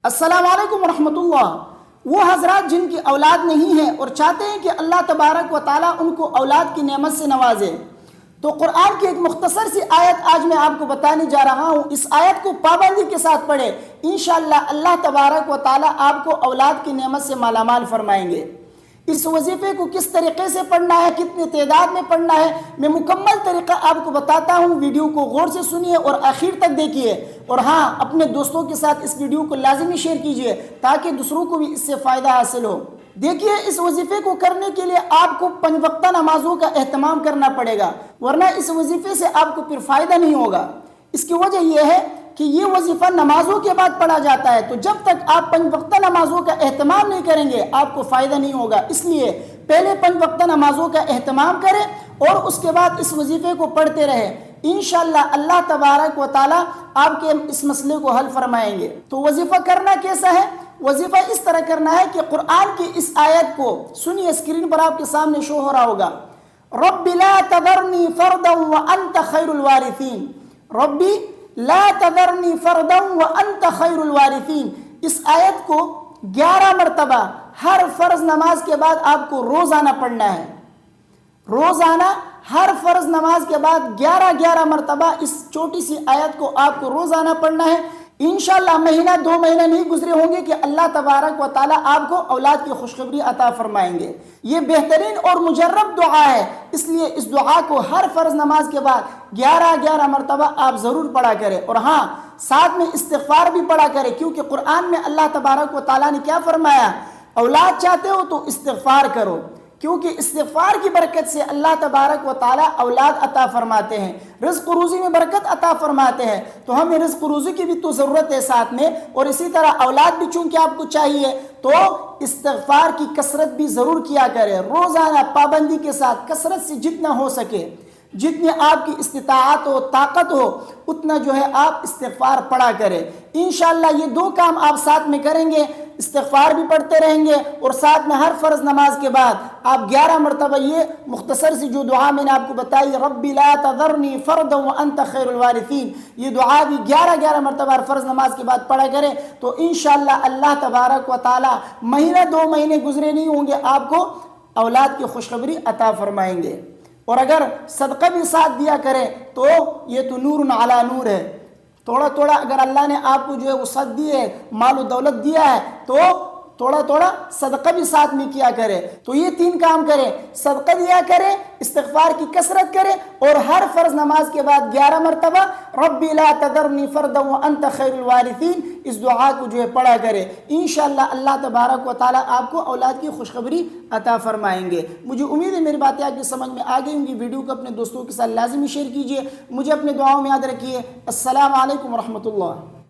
السلام علیکم ورحمۃ اللہ۔ وہ حضرات جن کی اولاد نہیں ہے اور چاہتے ہیں کہ اللہ تبارک و تعالیٰ ان کو اولاد کی نعمت سے نوازے، تو قرآن کی ایک مختصر سی آیت آج میں آپ کو بتانے جا رہا ہوں۔ اس آیت کو پابندی کے ساتھ پڑھیں، انشاءاللہ اللہ تبارک و تعالیٰ آپ کو اولاد کی نعمت سے مالا مال فرمائیں گے۔ اس وظیفے کو کس طریقے سے پڑھنا ہے، کتنے تعداد میں پڑھنا ہے، میں مکمل طریقہ آپ کو بتاتا ہوں۔ ویڈیو کو غور سے سنیے اور آخر تک دیکھیے، اور ہاں، اپنے دوستوں کے ساتھ اس ویڈیو کو لازمی شیئر کیجیے تاکہ دوسروں کو بھی اس سے فائدہ حاصل ہو۔ دیکھیے، اس وظیفے کو کرنے کے لیے آپ کو 5 وقتہ نمازوں کا اہتمام کرنا پڑے گا، ورنہ اس وظیفے سے آپ کو پھر فائدہ نہیں ہوگا۔ اس کی وجہ یہ ہے کہ یہ وظیفہ نمازوں کے بعد پڑھا جاتا ہے، تو جب تک آپ 5 وقتہ نمازوں کا اہتمام نہیں کریں گے آپ کو فائدہ نہیں ہوگا۔ اس لیے پہلے 5 وقتہ نمازوں کا اہتمام کریں اور اس کے بعد اس وظیفے کو پڑھتے رہیں۔ انشاءاللہ اللہ تبارک و تعالیٰ آپ کے اس مسئلے کو حل فرمائیں گے۔ تو وظیفہ کرنا کیسا ہے؟ وظیفہ اس طرح کرنا ہے کہ قرآن کی اس آیت کو سنیے، اسکرین پر آپ کے سامنے شو ہو رہا ہوگا۔ رب لا تذرنی فردا وانت خیر الوارثین، ربی لا تذرنی فردا وانت خیر الوارثین۔ اس آیت کو 11 مرتبہ ہر فرض نماز کے بعد آپ کو روزانہ پڑھنا ہے۔ روزانہ ہر فرض نماز کے بعد 11 مرتبہ اس چھوٹی سی آیت کو آپ کو روزانہ پڑھنا ہے۔ انشاءاللہ مہینہ 2 مہینے نہیں گزرے ہوں گے کہ اللہ تبارک و تعالیٰ آپ کو اولاد کی خوشخبری عطا فرمائیں گے۔ یہ بہترین اور مجرب دعا ہے، اس لیے اس دعا کو ہر فرض نماز کے بعد 11 مرتبہ آپ ضرور پڑھا کریں، اور ہاں، ساتھ میں استغفار بھی پڑھا کریں، کیونکہ قرآن میں اللہ تبارک و تعالیٰ نے کیا فرمایا؟ اولاد چاہتے ہو تو استغفار کرو، کیونکہ استغفار کی برکت سے اللہ تبارک و تعالیٰ اولاد عطا فرماتے ہیں، رزق و روزی میں برکت عطا فرماتے ہیں۔ تو ہمیں رزق و روزی کی بھی تو ضرورت ہے ساتھ میں، اور اسی طرح اولاد بھی چونکہ آپ کو چاہیے، تو استغفار کی کثرت بھی ضرور کیا کرے، روزانہ پابندی کے ساتھ کثرت سے جتنا ہو سکے، جتنی آپ کی استطاعت ہو، طاقت ہو، اتنا جو ہے آپ استغفار پڑھا کریں۔ انشاءاللہ یہ 2 کام آپ ساتھ میں کریں گے، استغفار بھی پڑھتے رہیں گے، اور ساتھ میں ہر فرض نماز کے بعد آپ 11 مرتبہ یہ مختصر سی جو دعا میں نے آپ کو بتائی، رب لا تذرنی فردا وانت خیر الوارثین، یہ دعا بھی 11 مرتبہ ہر فرض نماز کے بعد پڑھا کریں، تو انشاءاللہ اللہ تبارک و تعالیٰ مہینہ 2 مہینے گزرے نہیں ہوں گے آپ کو اولاد کی خوشخبری عطا فرمائیں گے۔ اور اگر صدقہ بھی ساتھ دیا کریں تو یہ تو نور علی نور ہے، تھوڑا اگر اللہ نے آپ کو جو ہے وسعت دی ہے، مال و دولت دیا ہے، تو تھوڑا صدقہ بھی ساتھ میں کیا کرے۔ تو یہ 3 کام کریں، صدقہ دیا کریں، استغفار کی کثرت کریں، اور ہر فرض نماز کے بعد 11 مرتبہ رب لا تذرنی فردا وانت خیر الوارثین اس دعا کو جو ہے پڑھا کرے۔ انشاءاللہ اللہ تبارک و تعالیٰ آپ کو اولاد کی خوشخبری عطا فرمائیں گے۔ مجھے امید ہے میری باتیں آپ کی سمجھ میں آ گئی ہوں گی۔ ویڈیو کو اپنے دوستوں کے ساتھ لازمی شیئر کیجیے، مجھے اپنے دعاؤں میں یاد رکھیے۔ السلام علیکم ورحمۃ اللہ۔